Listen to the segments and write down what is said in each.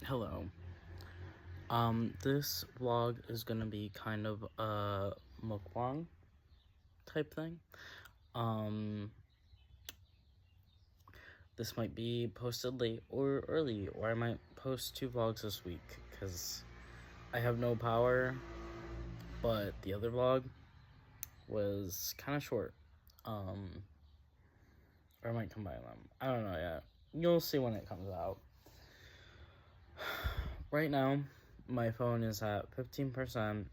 Hello. This vlog is gonna be kind of a mukbang type thing. Um, this might be posted late or early, or I might post 2 vlogs this week, because I have no power, but the other vlog was kind of short. Or I might combine them. I don't know yet. You'll see when it comes out. Right now, my phone is at 15%.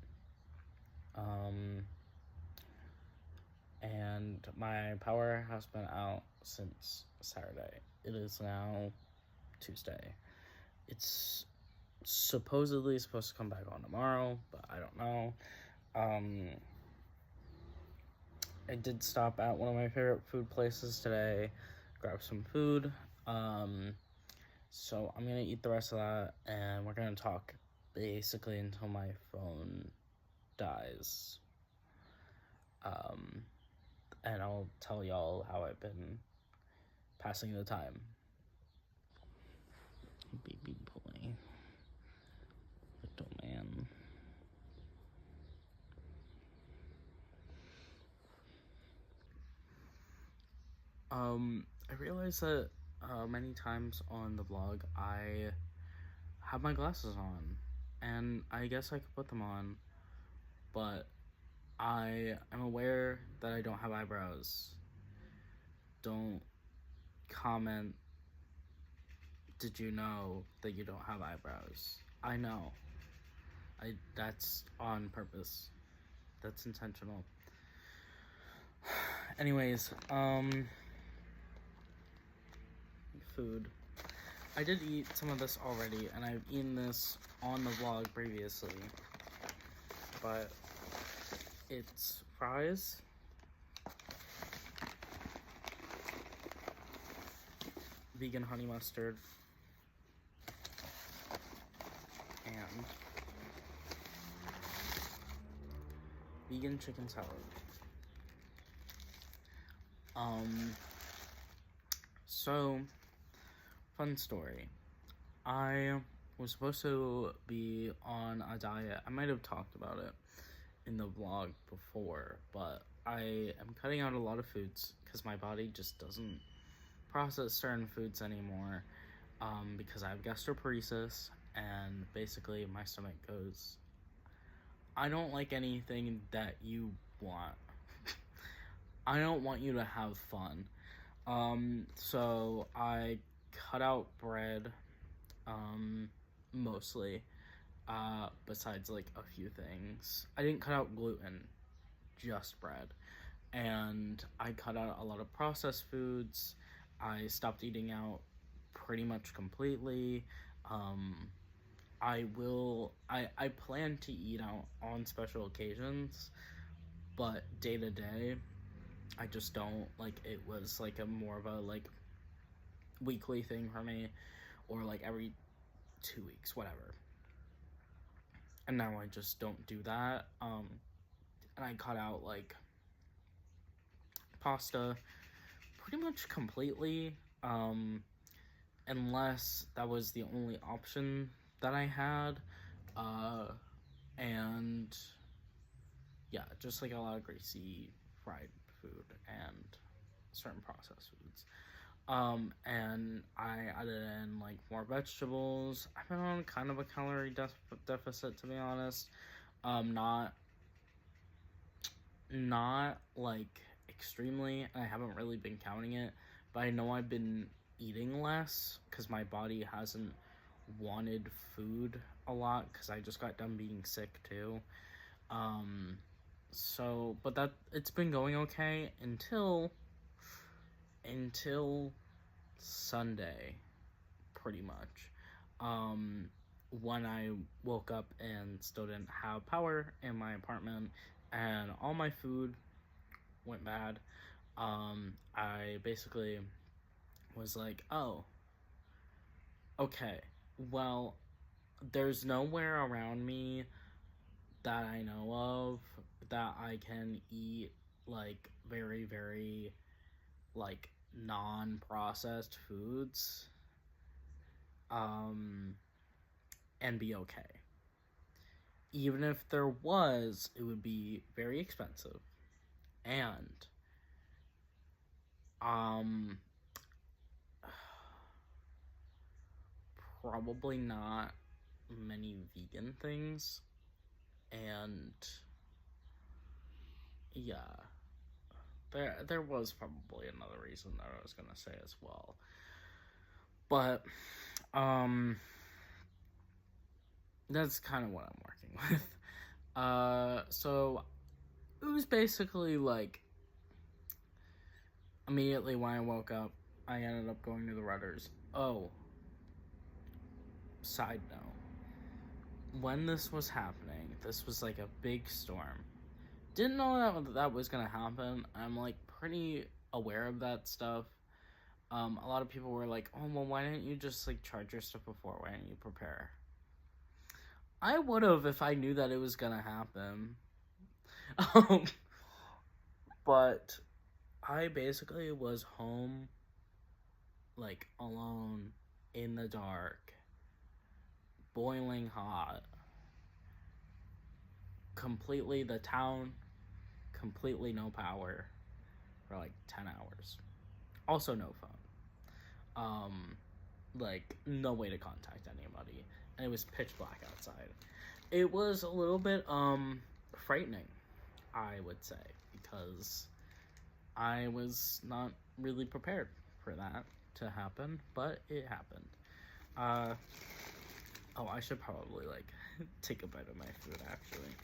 And my power has been out since Saturday. It is now Tuesday. It's supposedly supposed to come back on tomorrow, but I don't know. I did stop at one of my favorite food places today, grab some food. So I'm gonna eat the rest of that, and we're gonna talk basically until my phone dies. And I'll tell y'all how I've been passing the time. Baby boy. Little man. I realized that many times on the vlog I have my glasses on, and I guess I could put them on, but I am aware that I don't have eyebrows. Don't comment, did you know that you don't have eyebrows? I know. That's on purpose. That's intentional. Anyways, food. I did eat some of this already, and I've eaten this on the vlog previously, but it's fries, vegan honey mustard, and vegan chicken salad. So, fun story. I was supposed to be on a diet. I might have talked about it in the vlog before, but I am cutting out a lot of foods because my body just doesn't process certain foods anymore, because I have gastroparesis, and basically my stomach goes, I don't like anything that you want. I don't want you to have fun. So I cut out bread, mostly, besides like a few things. I didn't cut out gluten, just bread. And I cut out a lot of processed foods. I stopped eating out pretty much completely. I plan to eat out on special occasions, but day to day, I just don't. Like, it was like a more of a like weekly thing for me, or like every 2 weeks, whatever. And now I just don't do that. And I cut out like pasta pretty much completely, unless that was the only option that I had. And yeah, just like a lot of greasy fried food and certain processed foods. And I added in like more vegetables. I've been on kind of a calorie deficit, to be honest. Not like extremely. I haven't really been counting it, but I know I've been eating less because my body hasn't wanted food a lot because I just got done being sick too. So, but that it's been going okay until Sunday, pretty much. When I woke up and still didn't have power in my apartment, and all my food went bad. I basically was like, oh, okay, well, there's nowhere around me that I know of that I can eat like very, very like non-processed foods. and be okay. Even if there was, it would be very expensive. And probably not many vegan things. And yeah, there was probably another reason that I was gonna say as well. But that's kind of what I'm working with. So it was basically like immediately when I woke up, I ended up going to the rudders. Oh, side note, when this was happening, this was like a big storm. Didn't know that was gonna happen. I'm like pretty aware of that stuff. A lot of people were like, "Oh, well, why didn't you just like charge your stuff before? Why didn't you prepare?" I would have if I knew that it was gonna happen. But I basically was home, like alone, in the dark, boiling hot. Completely the town, completely no power for like 10 hours. Also no phone. Like no way to contact anybody. And it was pitch black outside. It was a little bit frightening, I would say, because I was not really prepared for that to happen, but it happened. Oh, I should probably like take a bite of my food actually.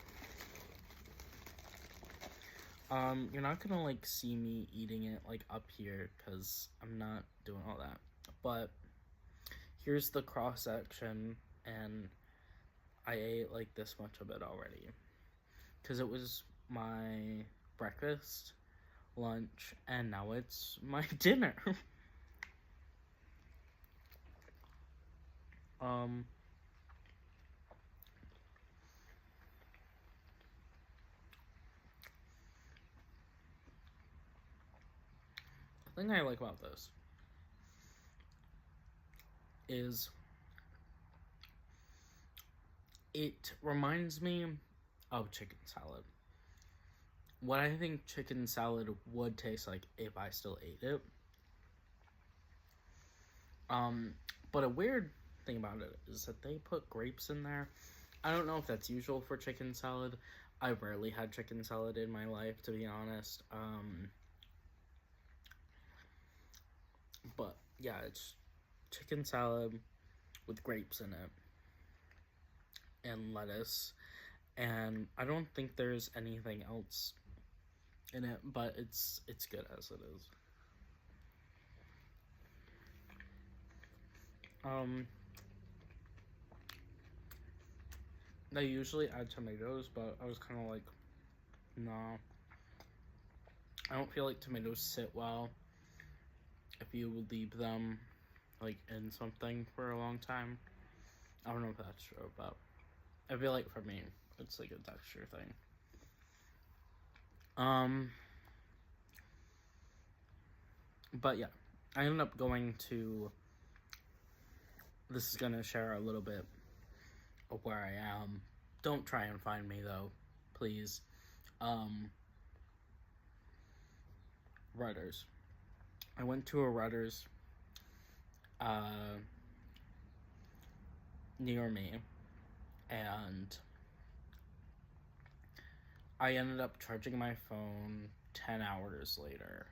You're not gonna like see me eating it like up here because I'm not doing all that. But here's the cross section, and I ate like this much of it already because it was my breakfast, lunch, and now it's my dinner. The thing I like about this is it reminds me of chicken salad. What I think chicken salad would taste like if I still ate it. But a weird thing about it is that they put grapes in there. I don't know if that's usual for chicken salad. I rarely had chicken salad in my life, to be honest. But yeah, it's chicken salad with grapes in it and lettuce, and I don't think there's anything else in it, but it's good as it is. They usually add tomatoes, but I was kind of like, no. I don't feel like tomatoes sit well if you leave them like in something for a long time. I don't know if that's true, but I feel like for me, it's like a texture thing. But yeah, I ended up going to. This is gonna share a little bit of where I am. Don't try and find me though, please. Rudders. I went to a Rudders near me, and I ended up charging my phone 10 hours later,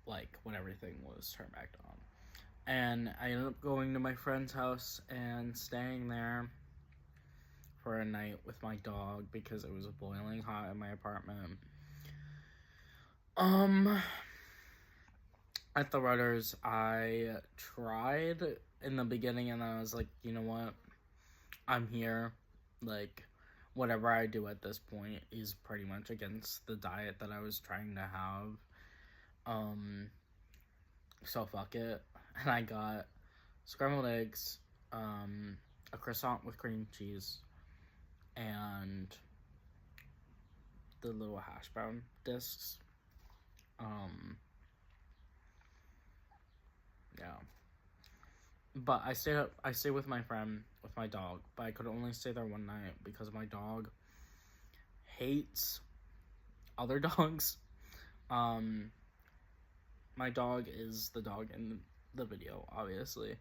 like when everything was turned back on. And I ended up going to my friend's house and staying there for a night with my dog because it was boiling hot in my apartment. At the Rudders, I tried in the beginning, and I was like, you know what? I'm here. Like, whatever I do at this point is pretty much against the diet that I was trying to have. So fuck it. And I got scrambled eggs, a croissant with cream cheese, and the little hash brown discs. Yeah. But I stayed with my friend, with my dog, but I could only stay there one night because my dog hates other dogs. Um, my dog is the dog in the video, obviously.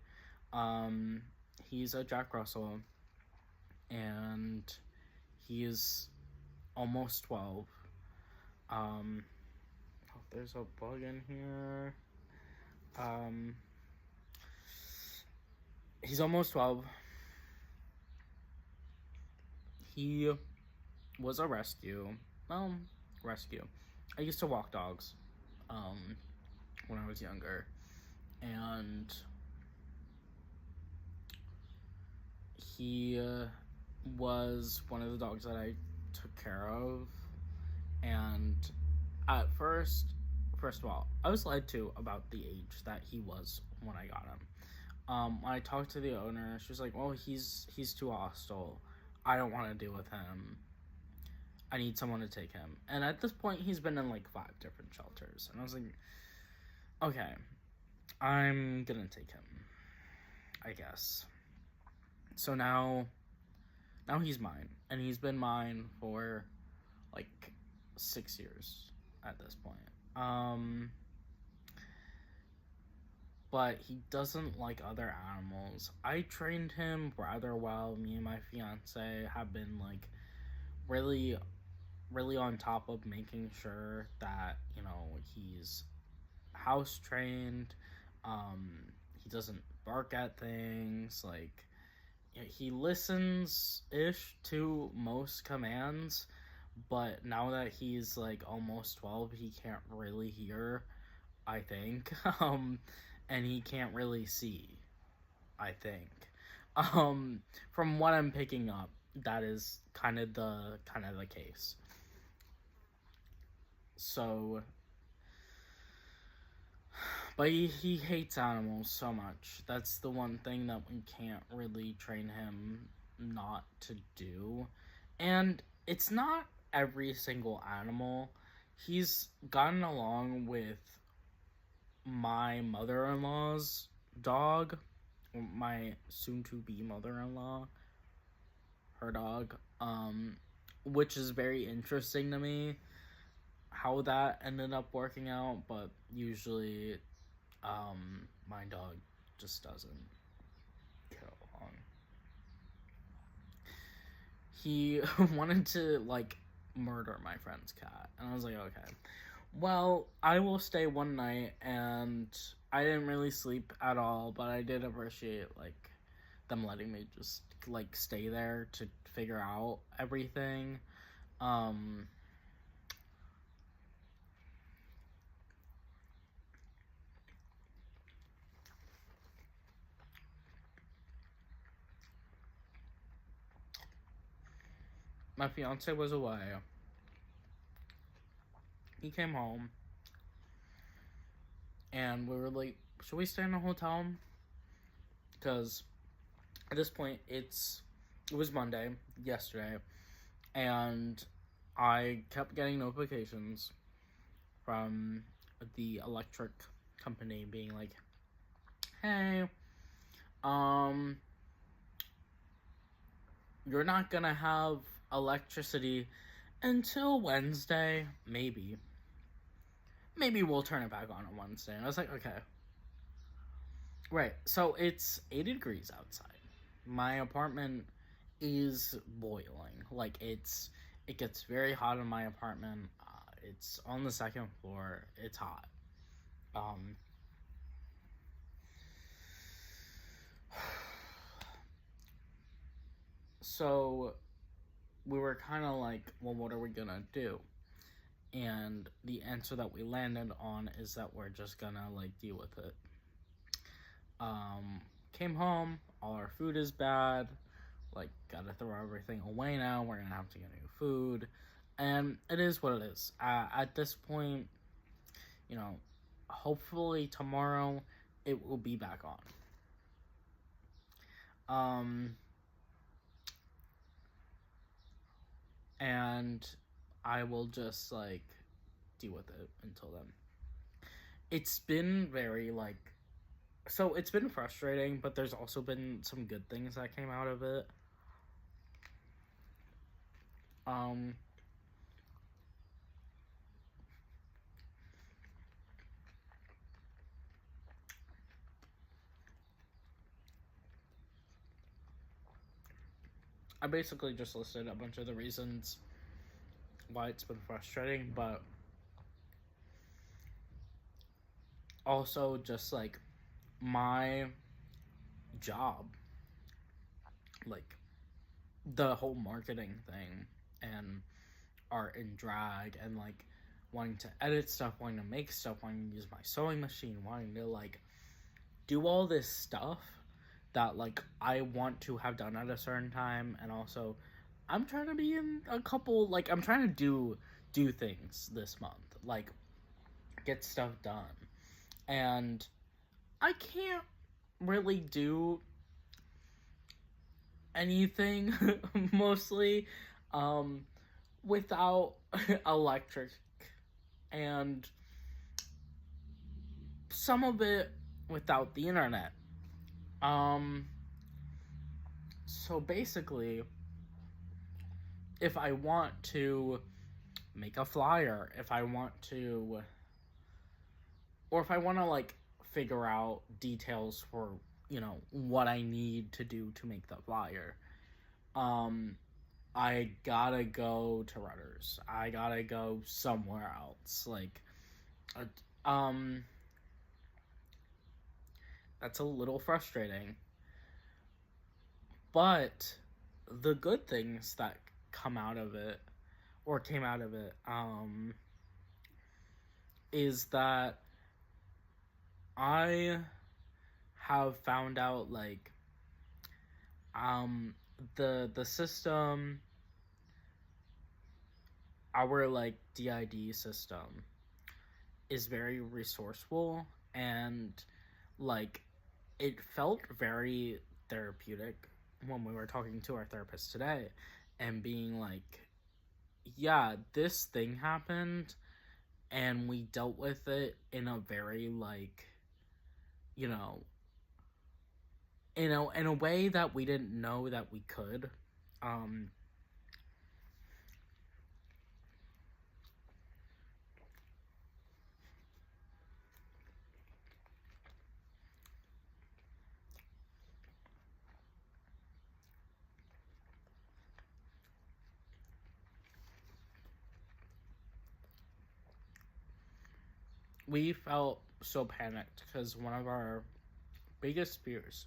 Um, he's a Jack Russell, and he's almost 12. Oh, there's a bug in here. He's almost 12. He was a rescue. Rescue. I used to walk dogs when I was younger. And he was one of the dogs that I took care of. And at first of all, I was lied to about the age that he was when I got him. When I talked to the owner, she was like, "Well, he's too hostile. I don't want to deal with him. I need someone to take him." And at this point, he's been in like 5 different shelters, and I was like, "Okay, I'm gonna take him, I guess." So now he's mine, and he's been mine for like 6 years at this point. But he doesn't like other animals. I trained him rather well. Me and my fiance have been like really on top of making sure that, you know, he's house trained. He doesn't bark at things. Like, he listens ish to most commands, but now that he's like almost 12, he can't really hear, I think. And he can't really see, I think. From what I'm picking up, that is kind of the case. So, but he hates animals so much. That's the one thing that we can't really train him not to do. And it's not every single animal. He's gotten along with my mother-in-law's dog, my soon-to-be mother-in-law, her dog, which is very interesting to me how that ended up working out, but usually my dog just doesn't get along. He wanted to like murder my friend's cat, and I was like, okay, well, I will stay one night. And I didn't really sleep at all, but I did appreciate like them letting me just like stay there to figure out everything. My fiance was away. He came home, and we were like, should we stay in a hotel? Because at this point, it was Monday, yesterday, and I kept getting notifications from the electric company being like, hey, you're not gonna have electricity until Wednesday. Maybe we'll turn it back on Wednesday. And I was like, okay. Right, so it's 80 degrees outside. My apartment is boiling. Like, it gets very hot in my apartment. It's on the 2nd floor. It's hot. So we were kind of like, well, what are we gonna do? And the answer that we landed on is that we're just gonna like deal with it. Came home, all our food is bad, like gotta throw everything away now, we're gonna have to get new food, and it is what it is. At this point, you know, hopefully tomorrow it will be back on. And I will just like deal with it until then. It's been very like So it's been frustrating, but there's also been some good things that came out of it. Um, I basically just listed a bunch of the reasons why it's been frustrating, but also just like my job, like the whole marketing thing and art and drag and like wanting to edit stuff, wanting to make stuff, wanting to use my sewing machine, wanting to like do all this stuff that like I want to have done at a certain time. And also I'm trying to be in a couple, like I'm trying to do things this month, like get stuff done, and I can't really do anything mostly um without electric, and some of it without the internet. um so basically, if I want to make a flyer, if I want to, or if I want to like figure out details for, you know, what I need to do to make the flyer, um I gotta go to Rudders. I gotta go somewhere else. Like, um, that's a little frustrating. But the good things that come out of it, or came out of it, is that I have found out like, um, the system, our like DID system, is very resourceful, and like it felt very therapeutic when we were talking to our therapist today and being like, yeah, this thing happened and we dealt with it in a very like, you know, in a way that we didn't know that we could. um we felt so panicked because one of our biggest fears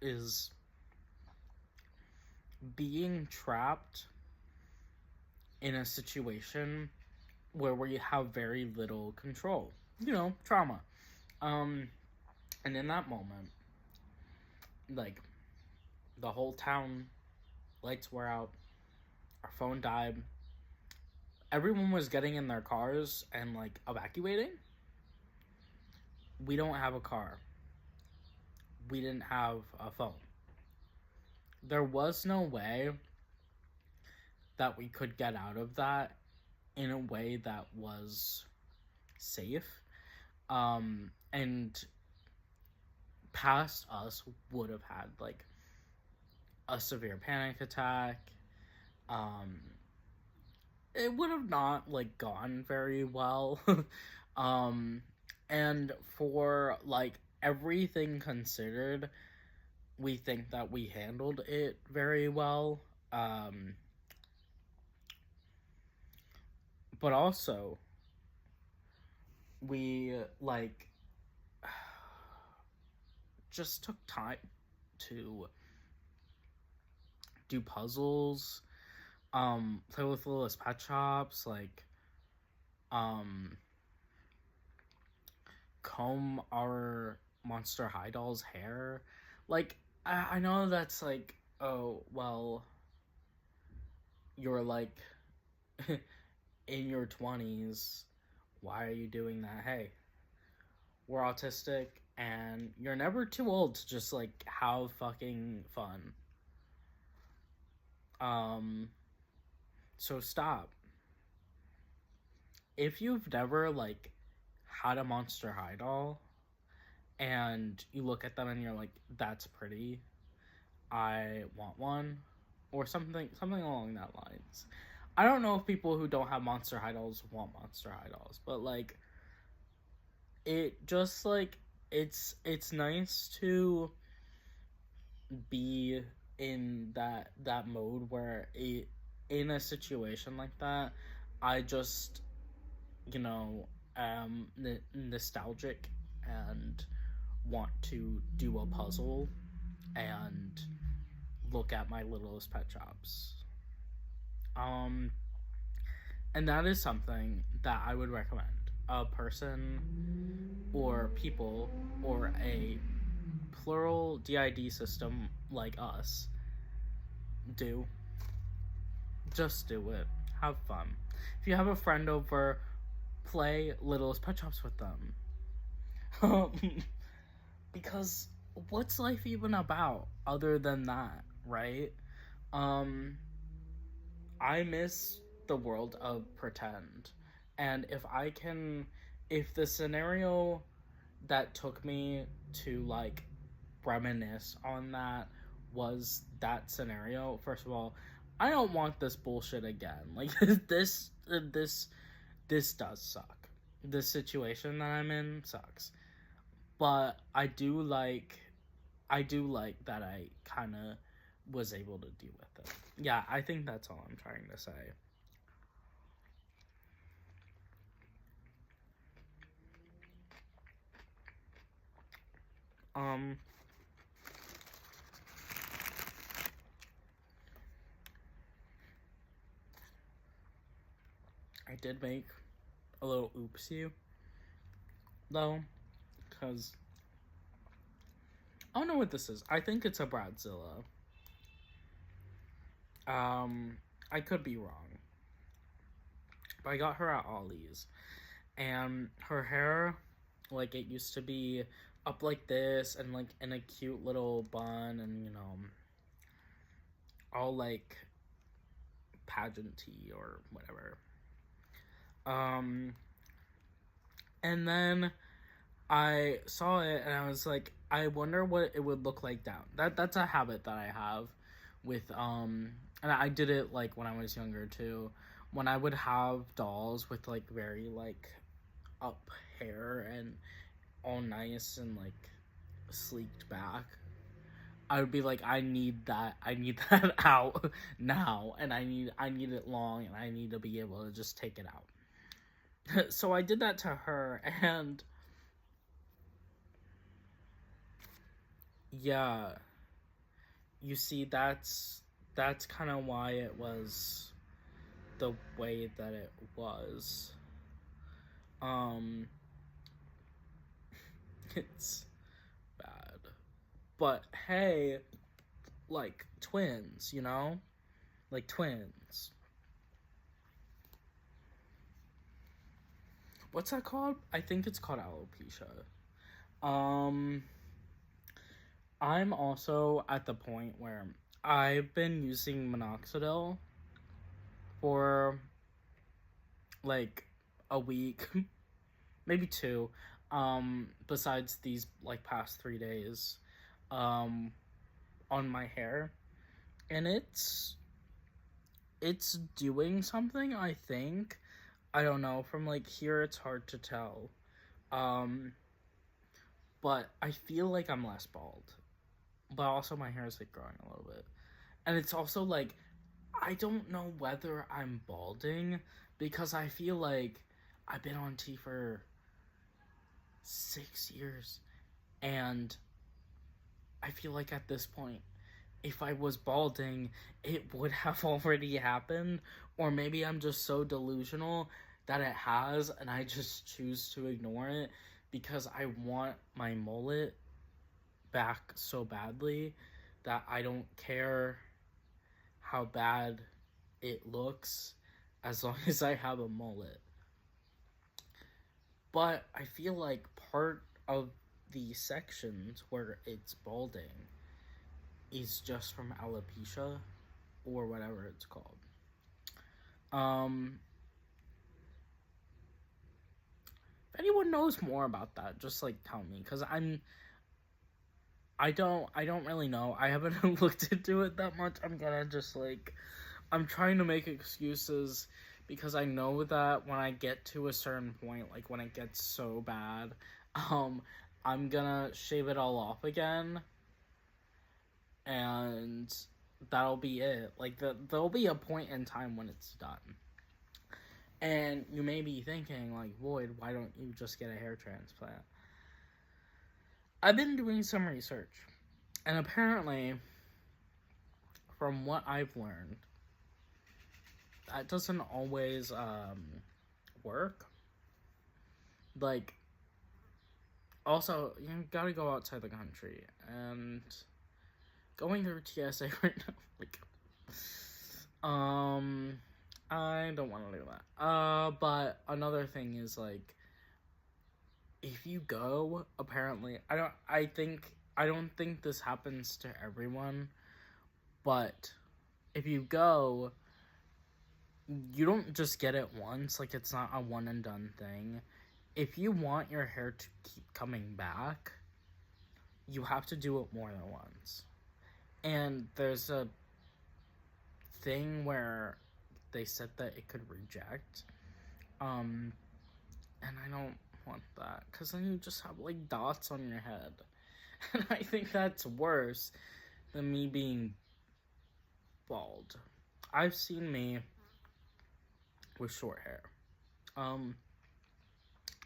is being trapped in a situation where we have very little control. You know, trauma. Um, and in that moment, like the whole town lights were out, our phone died, everyone was getting in their cars and like evacuating. We don't have a car. We didn't have a phone. There was no way that we could get out of that in a way that was safe. And past us would have had like a severe panic attack. Um, it would have not like gone very well. um, and for like everything considered, we think that we handled it very well. Um, but also, we like just took time to do puzzles, play with Little's pet shops, like, um, comb our Monster High doll's hair. Like, I know that's like, oh, well, you're like in your 20s. Why are you doing that? Hey, we're autistic, and you're never too old to just like have fucking fun. Um, so stop. If you've never like had a Monster High doll and you look at them and you're like, that's pretty, I want one, or something along that lines. I don't know if people who don't have monster high dolls want monster high dolls, but like it just like it's nice to be in that mode where in a situation like that, I just, nostalgic and want to do a puzzle and look at my littlest pet shops. Um, and that is something that I would recommend a person or people or a plural DID system like us do. Just do it. Have fun. If you have a friend over, play Littlest Pet Shops with them. Because what's life even about other than that, right? Um, I miss the world of pretend. And if the scenario that took me to like reminisce on that was that scenario, first of all, I don't want this bullshit again. Like this does suck. This situation that I'm in sucks. But I do like that I kind of was able to deal with it. Yeah, I think that's all I'm trying to say. Um, I did make a little oopsie, though, because I don't know what this is. I think it's a Bradzilla. I could be wrong. But I got her at Ollie's. And her hair, like, it used to be up like this and, like, in a cute little bun and, all, like, pageanty or whatever. And then I saw it and I was like, I wonder what it would look like down. That's a habit that I have with and I did it like when I was younger too. When I would have dolls with like very like up hair and all nice and like sleeked back, I would be like, I need that out now, and I need it long, and I need to be able to just take it out. So I did that to her, and yeah, you see, that's kind of why it was the way that it was. It's bad, but hey, like twins, like twins. What's that called? I think it's called alopecia. I'm also at the point where I've been using minoxidil for like a week, maybe two, besides these like past 3 days, on my hair, and it's doing something, I think. I don't know, from like here it's hard to tell. But I feel like I'm less bald. But also my hair is like growing a little bit. And it's also like I don't know whether I'm balding because I feel like I've been on T for 6 years and I feel like at this point if I was balding, it would have already happened, or maybe I'm just so delusional that it has and I just choose to ignore it because I want my mullet back so badly that I don't care how bad it looks as long as I have a mullet. But I feel like part of the sections where it's balding is just from alopecia or whatever it's called. anyone knows more about that, just like tell me, because I don't really know. I haven't looked into it that much. I'm gonna just like, I'm trying to make excuses because I know that when I get to a certain point, like when it gets so bad, I'm gonna shave it all off again, and that'll be it. Like there'll be a point in time when it's done. And you may be thinking, like, Lloyd, why don't you just get a hair transplant? I've been doing some research, and apparently, from what I've learned, that doesn't always work. Like, also, you gotta go outside the country, and going through TSA right now, like, I don't want to do that. But another thing is, like, if you go, apparently, I don't think this happens to everyone, but if you go, you don't just get it once, like, it's not a one and done thing. If you want your hair to keep coming back, you have to do it more than once. And there's a thing where they said that it could reject, and I don't want that, because then you just have, like, dots on your head. And I think that's worse than me being bald. I've seen me with short hair.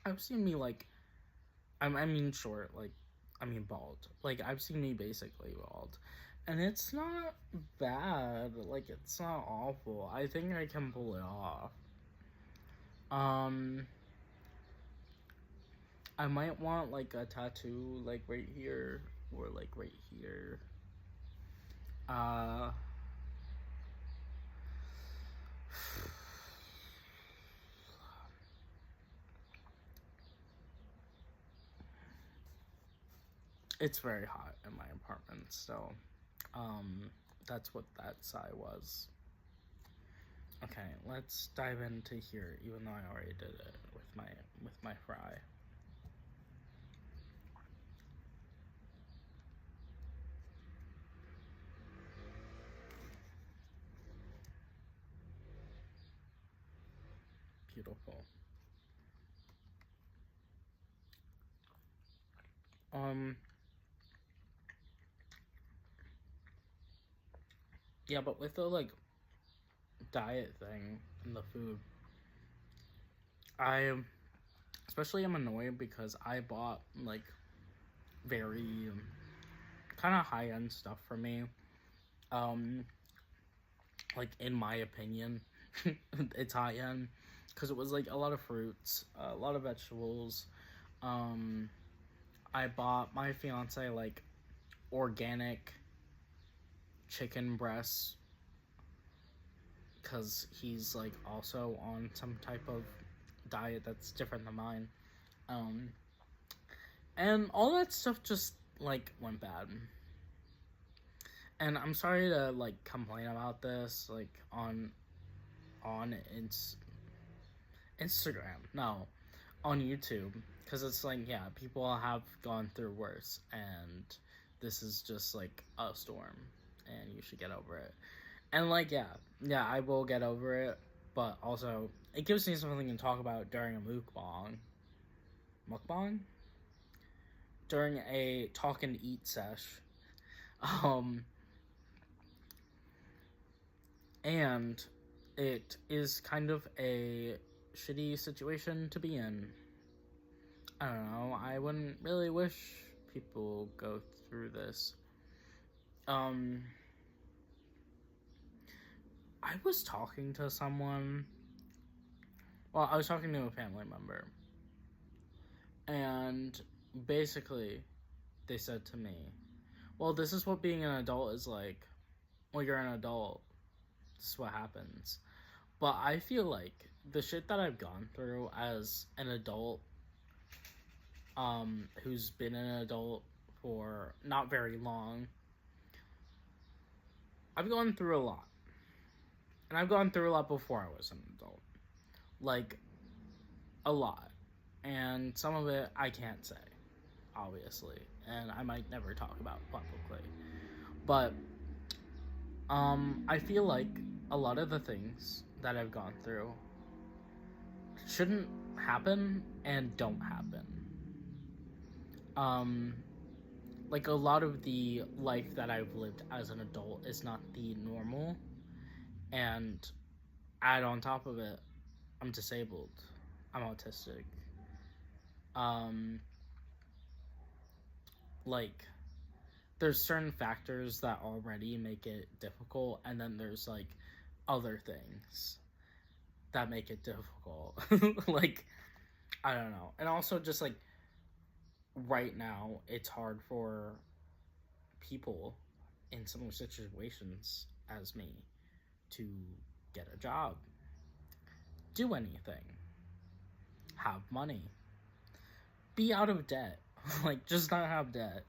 I've seen me, like, I mean short, like, I mean bald. Like, I've seen me basically bald. And it's not bad. Like, it's not awful. I think I can pull it off. I might want, like, a tattoo, like, right here, or, like, right here. It's very hot in my apartment, so, that's what that sigh was. Okay, let's dive into here, even though I already did it with my fry. Beautiful. Yeah, but with the, like, diet thing and the food, I especially am annoyed because I bought, like, very kind of high-end stuff for me. Like, in my opinion, it's high-end because it was, like, a lot of fruits, a lot of vegetables. I bought my fiance, like, organic chicken breasts because he's, like, also on some type of diet that's different than mine. And all that stuff just, like, went bad. And I'm sorry to, like, complain about this, like, on Instagram. No, on YouTube. Because it's like, yeah, people have gone through worse. And this is just, like, a storm. And you should get over it. And, like, yeah, I will get over it. But also, it gives me something to talk about during a mukbang. Mukbang? During a talk and eat sesh. And it is kind of a shitty situation to be in. I don't know, I wouldn't really wish people go through this. I was talking to someone. Well, I was talking to a family member. And basically, they said to me, well, this is what being an adult is like. Well, you're an adult. This is what happens. But I feel like the shit that I've gone through as an adult, who's been an adult for not very long, I've gone through a lot. And I've gone through a lot before I was an adult. Like, a lot. and some of it I can't say, obviously, and I might never talk about publicly. But I feel like a lot of the things that I've gone through shouldn't happen and don't happen. Like a lot of the life that I've lived as an adult is not the normal, and add on top of it, I'm disabled, I'm autistic. Like there's certain factors that already make it difficult, and then there's like other things that make it difficult. Like I don't know. And also just like right now it's hard for people in similar situations as me to get a job, do anything, have money, be out of debt. Like just not have debt,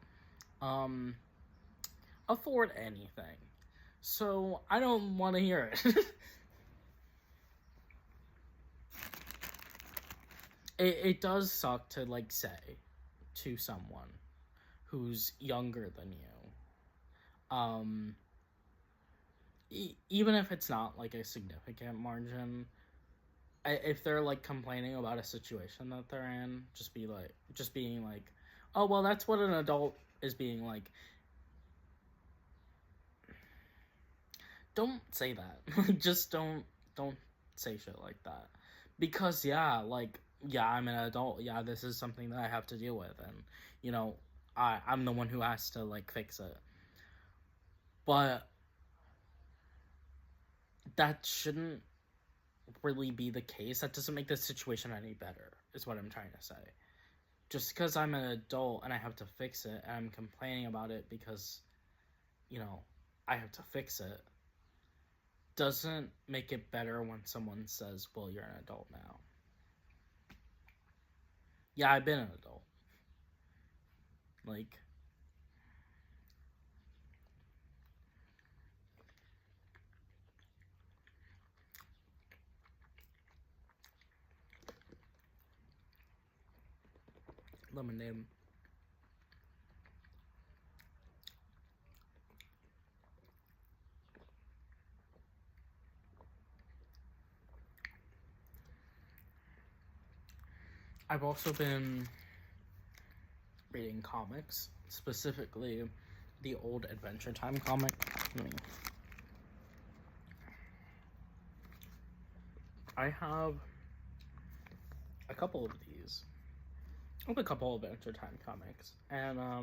afford anything. So I don't want to hear it. It does suck to like say to someone who's younger than you, even if it's not like a significant margin, if they're like complaining about a situation that they're in, just being like, oh well, that's what an adult is being like. Don't say that. Just don't say shit like that, because yeah, I'm an adult. Yeah, this is something that I have to deal with, and you know, I'm the one who has to like fix it. But that shouldn't really be the case. That doesn't make the situation any better, is what I'm trying to say. Just because I'm an adult and I have to fix it, and I'm complaining about it because, you know, I have to fix it, doesn't make it better when someone says, well, you're an adult now. Yeah, I've been an adult. Like, lemonade. I've also been reading comics, specifically the old Adventure Time comic. I have a couple of these. I have a couple of Adventure Time comics, and I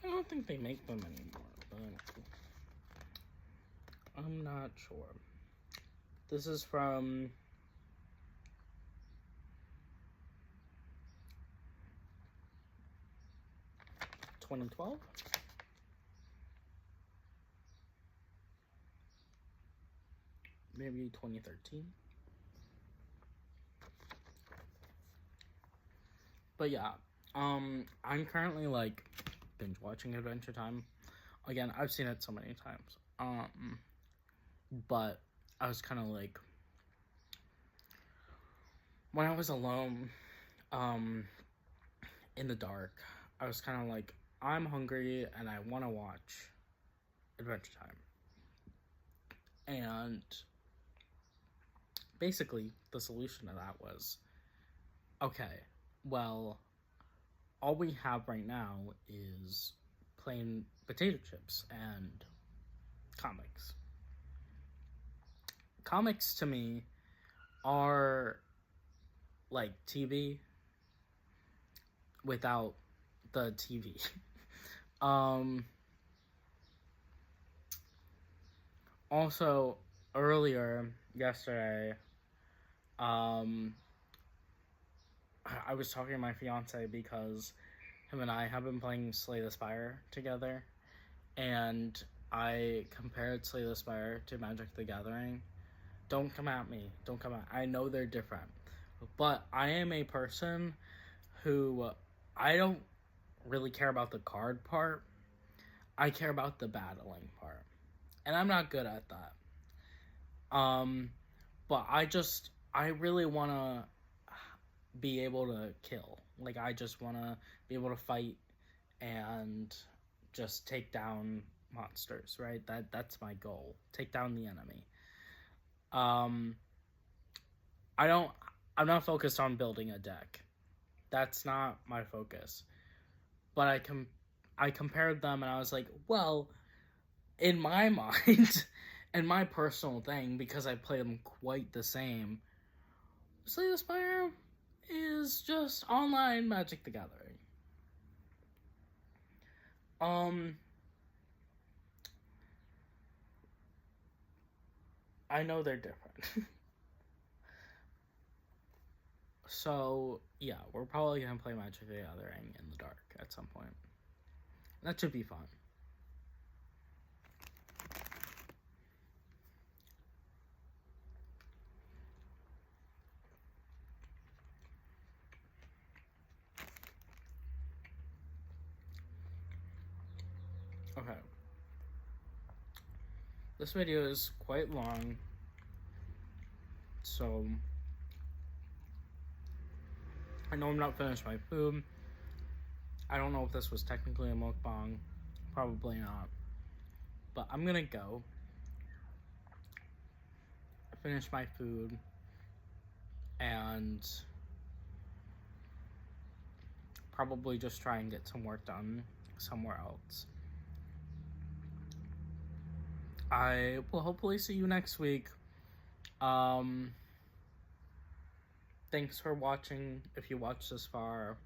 don't think they make them anymore, but I'm not sure. This is from 2012. Maybe 2013. But yeah, I'm currently like binge watching Adventure Time. Again, I've seen it so many times. But I was kind of like, when I was alone, in the dark, I was kind of like, I'm hungry and I want to watch Adventure Time. And basically, the solution to that was, okay, well, all we have right now is plain potato chips and comics. Comics to me are like TV without the TV. Also, earlier yesterday, I was talking to my fiance because him and I have been playing Slay the Spire together, and I compared Slay the Spire to Magic the Gathering. Don't come at me. Don't come at. I know they're different, but I am a person who, I don't really care about the card part. I care about the battling part, and I'm not good at that. But I really want to be able to kill. Like, I just want to be able to fight and just take down monsters, right? That's my goal. Take down the enemy. Um, I don't. I'm not focused on building a deck. That's not my focus. But I compared them and I was like, well, in my mind, and my personal thing, because I play them quite the same, Slay the Spire is just online Magic the Gathering. I know they're different. So, yeah, we're probably going to play Magic the Gathering in the dark at some point. That should be fun. Okay. This video is quite long, so I know I'm not finished my food. I don't know if this was technically a mukbang. Probably not. But I'm gonna go finish my food and probably just try and get some work done somewhere else. I will hopefully see you next week. Thanks for watching if you watched this far.